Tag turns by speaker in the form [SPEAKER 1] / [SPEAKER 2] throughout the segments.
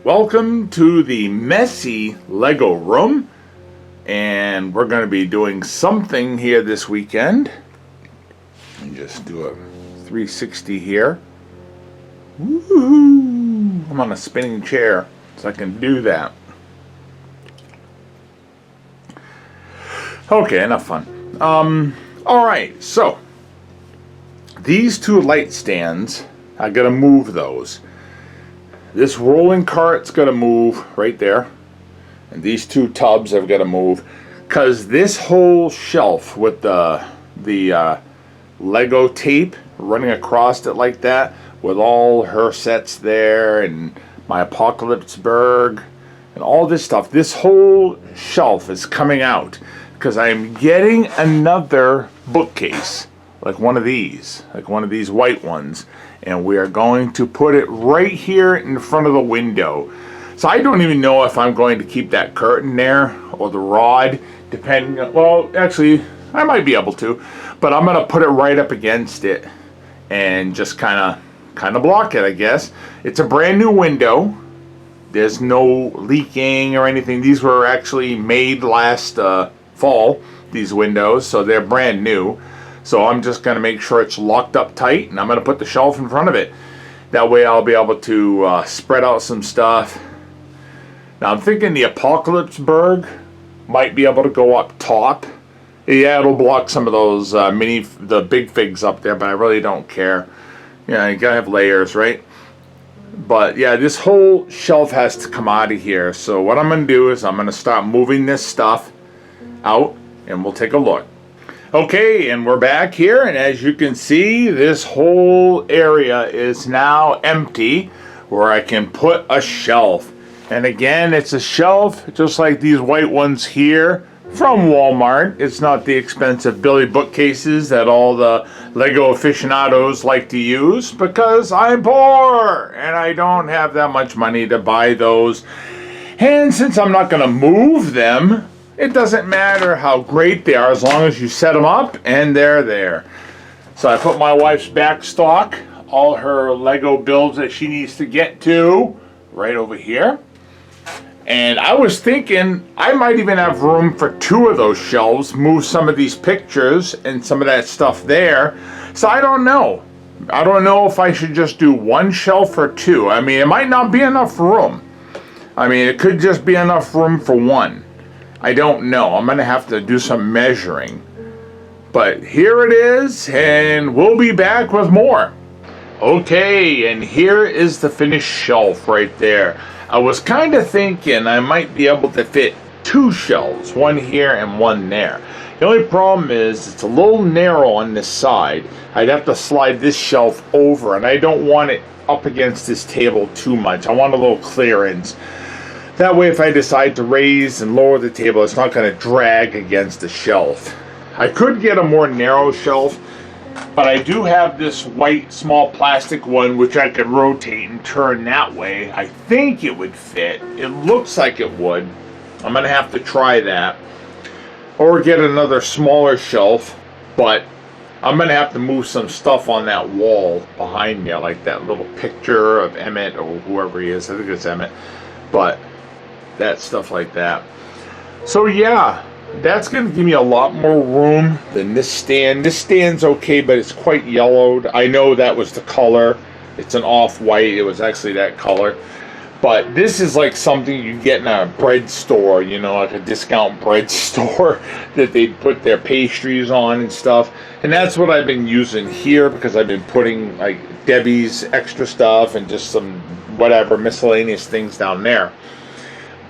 [SPEAKER 1] Welcome to the messy Lego room, and we're going to be doing something here this weekend. Let me just do a 360 here. Woo-hoo! I'm on a spinning chair, so I can do that. Okay, enough fun. Alright, so these two light stands, I gotta move those. This rolling cart's got to move right there. And these two tubs have got to move. Because this whole shelf with the Lego tape running across it like that, with all her sets there and my Apocalypseburg and all this stuff, this whole shelf is coming out. Because I'm getting another bookcase. Like one of these white ones. And we are going to put it right here in front of the window. So I don't even know if I'm going to keep that curtain there or the rod, depending on, well, actually, I might be able to, but I'm going to put it right up against it and just kind of block it, I guess. It's a brand new window. There's no leaking or anything. These were actually made last fall, these windows, so they're brand new. So I'm just going to make sure it's locked up tight, and I'm going to put the shelf in front of it. That way I'll be able to spread out some stuff. Now I'm thinking the Apocalypseburg might be able to go up top. Yeah, it'll block some of those the big figs up there, but I really don't care. Yeah, you gotta have layers, right? But yeah, this whole shelf has to come out of here. So what I'm going to do is I'm going to start moving this stuff out, and we'll take a look. Okay, and we're back here, and as you can see, this whole area is now empty where I can put a shelf. And again, it's a shelf just like these white ones here from Walmart. It's not the expensive Billy bookcases that all the Lego aficionados like to use, because I'm poor and I don't have that much money to buy those. And since I'm not going to move them, it doesn't matter how great they are as long as you set them up and they're there. So I put my wife's back stock, all her Lego builds that she needs to get to, right over here. And I was thinking I might even have room for two of those shelves, move some of these pictures and some of that stuff there. So I don't know. I don't know if I should just do one shelf or two. I mean, it might not be enough room. I mean, it could just be enough room for one. I don't know. I'm going to have to do some measuring. But here it is, and we'll be back with more. Okay, and here is the finished shelf right there. I was kind of thinking I might be able to fit two shelves, one here and one there. The only problem is it's a little narrow on this side. I'd have to slide this shelf over, and I don't want it up against this table too much. I want a little clearance. That way, if I decide to raise and lower the table, it's not going to drag against the shelf. I could get a more narrow shelf, but I do have this white small plastic one which I could rotate and turn that way. I think it would fit. It looks like it would. I'm going to have to try that. Or get another smaller shelf, but I'm going to have to move some stuff on that wall behind me, like that little picture of Emmett or whoever he is. I think it's Emmett. But that stuff like that. So yeah, that's going to give me a lot more room than this stand. This stand's okay, but it's quite yellowed. I know that was the color. It's an off-white. It was actually that color. But this is like something you get in a bread store, you know, like a discount bread store that they put their pastries on and stuff. And that's what I've been using here, because I've been putting like Debbie's extra stuff and just some whatever miscellaneous things down there.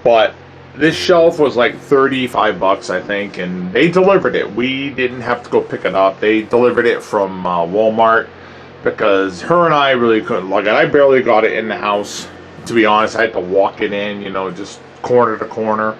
[SPEAKER 1] But this shelf was like 35 bucks, I think, and they delivered it. We didn't have to go pick it up. They delivered it from Walmart, because her and I really couldn't lug it. I barely got it in the house, to be honest. I had to walk it in, you know, just corner to corner.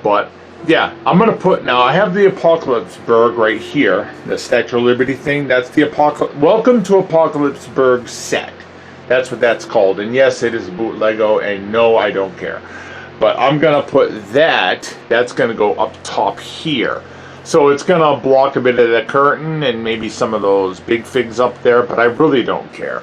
[SPEAKER 1] But yeah, I'm going to put, now I have the Apocalypseburg right here, the Statue of Liberty thing. That's the Welcome to Apocalypseburg set. That's what that's called. And yes, it is boot Lego, and no, I don't care. But I'm going to put that's going to go up top here. So it's going to block a bit of the curtain and maybe some of those big figs up there, but I really don't care.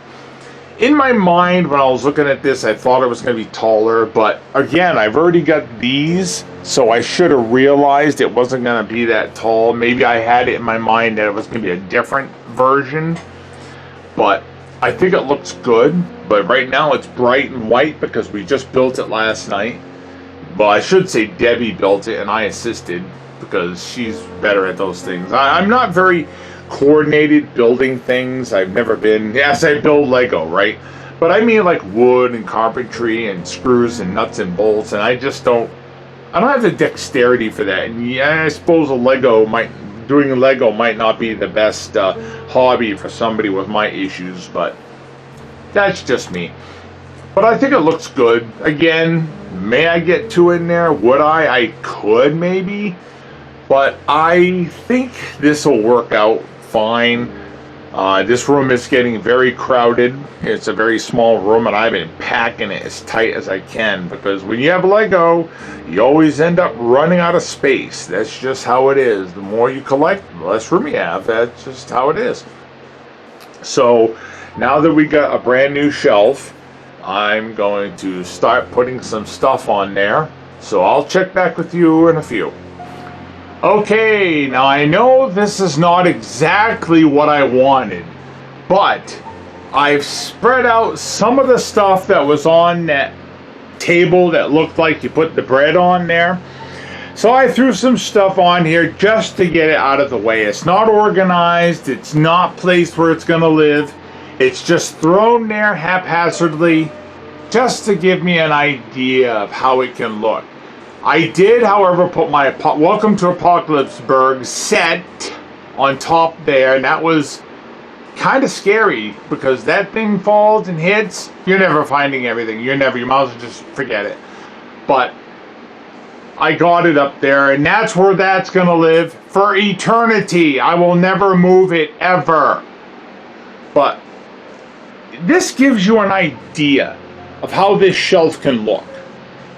[SPEAKER 1] In my mind, when I was looking at this, I thought it was going to be taller, but again, I've already got these, so I should have realized it wasn't going to be that tall. Maybe I had it in my mind that it was going to be a different version, but I think it looks good. But right now it's bright and white because we just built it last night. Well, I should say Debbie built it and I assisted because she's better at those things. I'm not very coordinated building things. I've never been. Yes, I build Lego, right? But I mean like wood and carpentry and screws and nuts and bolts, and I don't have the dexterity for that. And yeah, I suppose doing Lego might not be the best hobby for somebody with my issues, but that's just me. But I think it looks good. Again, may I get two in there? Would I? I could maybe, but I think this will work out fine. This room is getting very crowded. It's a very small room, and I've been packing it as tight as I can because when you have Lego, you always end up running out of space. That's just how it is. The more you collect, the less room you have. That's just how it is. So now that we got a brand new shelf, I'm going to start putting some stuff on there. So I'll check back with you in a few. Okay, now I know this is not exactly what I wanted, but I've spread out some of the stuff that was on that table that looked like you put the bread on there. So I threw some stuff on here just to get it out of the way. It's not organized, it's not placed where it's gonna live. It's just thrown there haphazardly just to give me an idea of how it can look. I did, however, put my Welcome to Apocalypseburg set on top there, and that was kind of scary because that thing falls and hits. You're never finding everything. You might as well just forget it. But I got it up there, and that's where that's going to live for eternity. I will never move it ever. But this gives you an idea of how this shelf can look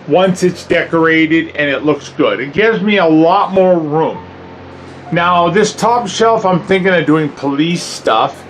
[SPEAKER 1] once it's decorated and it looks good. It gives me a lot more room. Now this top shelf, I'm thinking of doing police stuff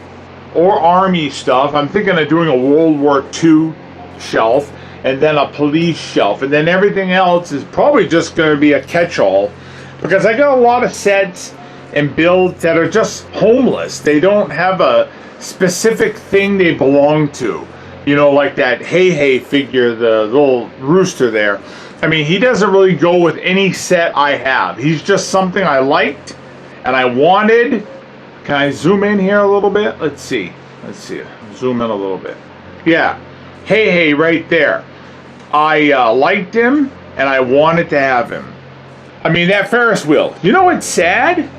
[SPEAKER 1] or army stuff. I'm thinking of doing a World War II shelf and then a police shelf, and then everything else is probably just going to be a catch-all because I got a lot of sets and builds that are just homeless. They don't have a specific thing they belong to. You know, like that Hey figure, the little rooster there. I mean, he doesn't really go with any set I have. He's just something I liked and I wanted. Can I zoom in here a little bit? Let's see. Zoom in a little bit. Yeah. Hey right there. I liked him and I wanted to have him. I mean, that Ferris wheel. You know what's sad?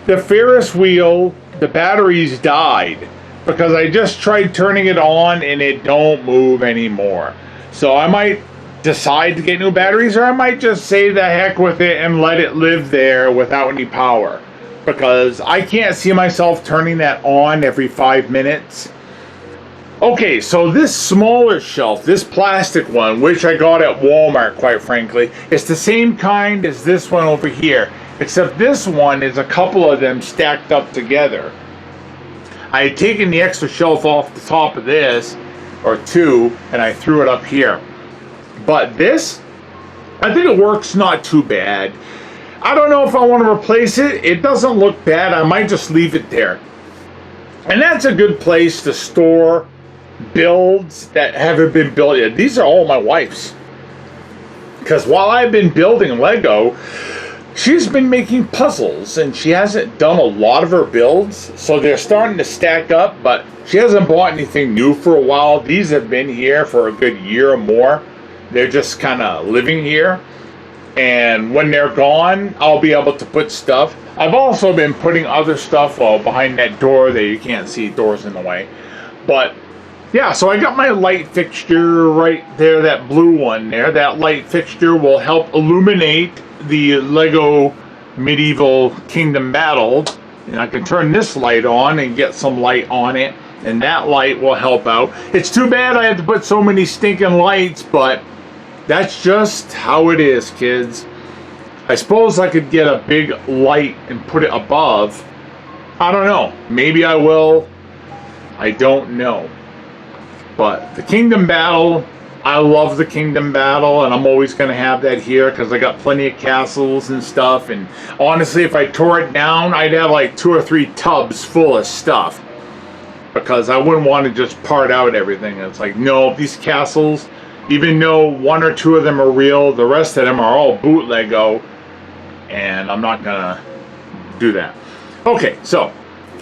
[SPEAKER 1] The Ferris wheel, the batteries died. Because I just tried turning it on and it don't move anymore. So I might decide to get new batteries, or I might just say the heck with it and let it live there without any power. Because I can't see myself turning that on every 5 minutes. Okay, so this smaller shelf, this plastic one, which I got at Walmart, quite frankly, it's the same kind as this one over here. Except this one is a couple of them stacked up together. I had taken the extra shelf off the top of this, or two, and I threw it up here. But this, I think it works not too bad. I don't know if I want to replace it. It doesn't look bad. I might just leave it there. And that's a good place to store builds that haven't been built yet. These are all my wife's. Because while I've been building Lego, she's been making puzzles, and she hasn't done a lot of her builds, so they're starting to stack up, but she hasn't bought anything new for a while. These have been here for a good year or more. They're just kind of living here, and when they're gone, I'll be able to put stuff. I've also been putting other stuff behind that door there. You can't see, doors in the way. But yeah, so I got my light fixture right there, that blue one there. That light fixture will help illuminate the Lego Medieval Kingdom Battle, and I can turn this light on and get some light on it, and that light will help out. It's too bad I had to put so many stinking lights, but that's just how it is, kids. I suppose I could get a big light and put it above. I don't know. Maybe I will. I don't know. But the Kingdom Battle, I love the Kingdom Battle, and I'm always going to have that here because I got plenty of castles and stuff. And honestly, if I tore it down, I'd have like 2 or 3 tubs full of stuff because I wouldn't want to just part out everything. It's like, no, these castles, even though 1 or 2 of them are real, the rest of them are all boot Lego, and I'm not going to do that. Okay, so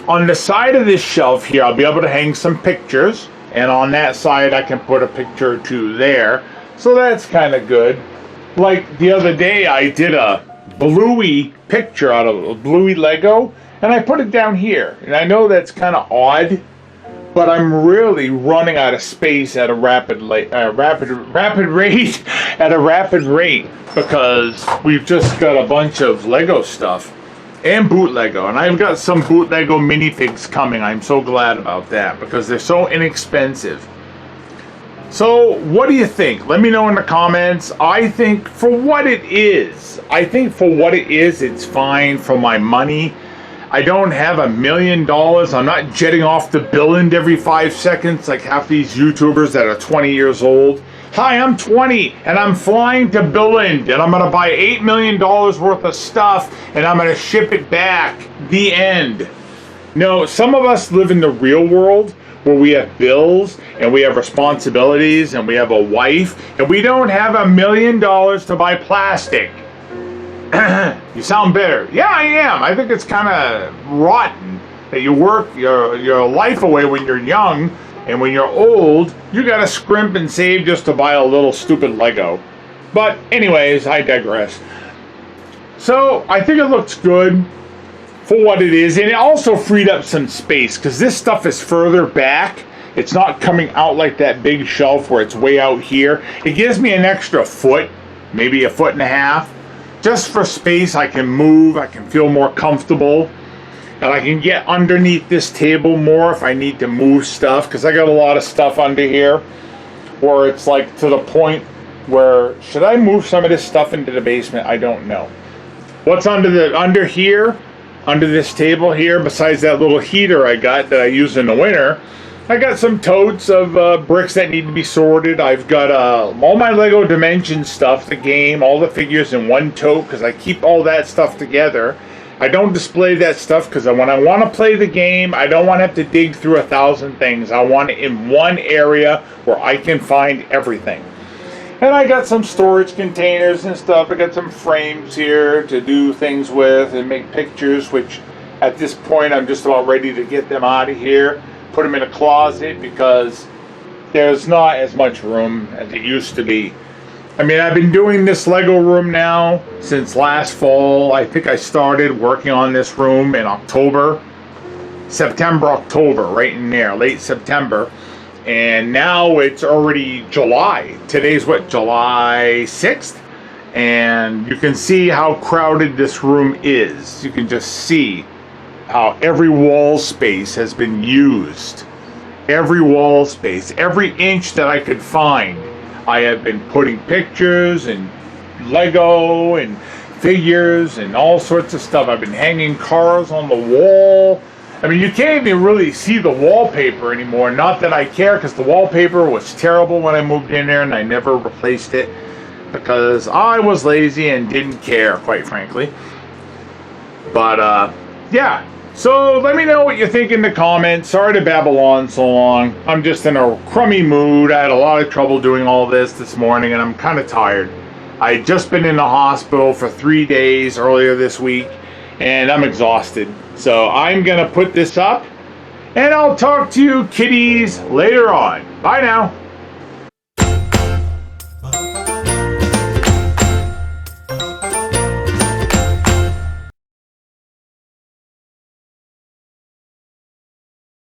[SPEAKER 1] on the side of this shelf here, I'll be able to hang some pictures. And on that side, I can put a picture or 2 there. So that's kind of good. Like the other day, I did a Bluey picture out of a Bluey Lego, and I put it down here. And I know that's kind of odd, but I'm really running out of space at a rapid rate, because we've just got a bunch of Lego stuff. And boot Lego, and I've got some boot Lego minifigs coming. I'm so glad about that because they're so inexpensive. So what do you think? Let me know in the comments. I think for what it is, it's fine for my money. I don't have $1 million. I'm not jetting off to Billund every 5 seconds like half these YouTubers that are 20 years old. Hi, I'm 20 and I'm flying to Billund and I'm going to buy $8 million worth of stuff and I'm going to ship it back. The end. No, some of us live in the real world where we have bills and we have responsibilities and we have a wife and we don't have $1 million to buy plastic. You sound bitter. Yeah, I am. I think it's kind of rotten that you work your life away when you're young. And when you're old, you gotta scrimp and save just to buy a little stupid Lego. But anyways, I digress. So I think it looks good for what it is. And it also freed up some space because this stuff is further back. It's not coming out like that big shelf where it's way out here. It gives me an extra foot, maybe 1.5 feet. Just for space, I can move, I can feel more comfortable. And I can get underneath this table more if I need to move stuff, because I got a lot of stuff under here where it's like to the point where, should I move some of this stuff into the basement? I don't know. What's under here, under this table here, besides that little heater I got that I use in the winter, I got some totes of bricks that need to be sorted. I've got all my Lego Dimensions stuff, the game, all the figures in one tote, because I keep all that stuff together. I don't display that stuff because when I want to play the game, I don't want to have to dig through 1,000 things. I want it in one area where I can find everything. And I got some storage containers and stuff. I got some frames here to do things with and make pictures, which at this point I'm just about ready to get them out of here. Put them in a closet because there's not as much room as it used to be. I mean, I've been doing this Lego room now since last fall. I think I started working on this room in September, October, right in there, late September. And now it's already July. Today's what, July 6th? And you can see how crowded this room is. You can just see how every wall space has been used. Every wall space, every inch that I could find. I have been putting pictures and Lego and figures and all sorts of stuff. I've been hanging cars on the wall. I mean, you can't even really see the wallpaper anymore. Not that I care, because the wallpaper was terrible when I moved in there and I never replaced it because I was lazy and didn't care, quite frankly. But yeah. So let me know what you think in the comments. Sorry to babble on so long. I'm just in a crummy mood. I had a lot of trouble doing all this morning and I'm kind of tired. I had just been in the hospital for 3 days earlier this week and I'm exhausted. So I'm going to put this up and I'll talk to you kitties later on. Bye now.